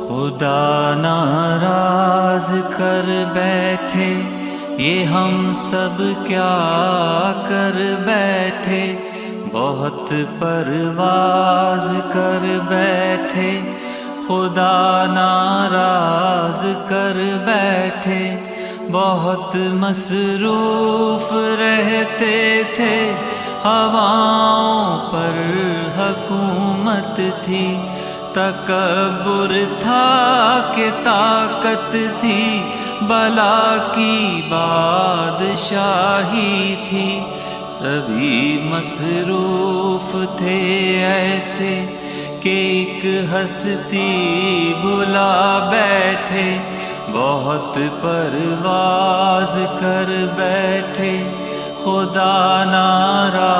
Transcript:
खुदा नाराज कर बैठे, ये हम सब क्या कर बैठे। बहुत परवाज कर बैठे, खुदा नाराज कर बैठे। बहुत मसरूफ रहते थे, हवाओं पर हुकूमत थी। तकब्बुर था कि ताकत थी, बला की बादशाही थी। सभी मसरूफ थे ऐसे कि एक हस्ती भुला बैठे। बहुत परवाज कर बैठे, खुदा नाराज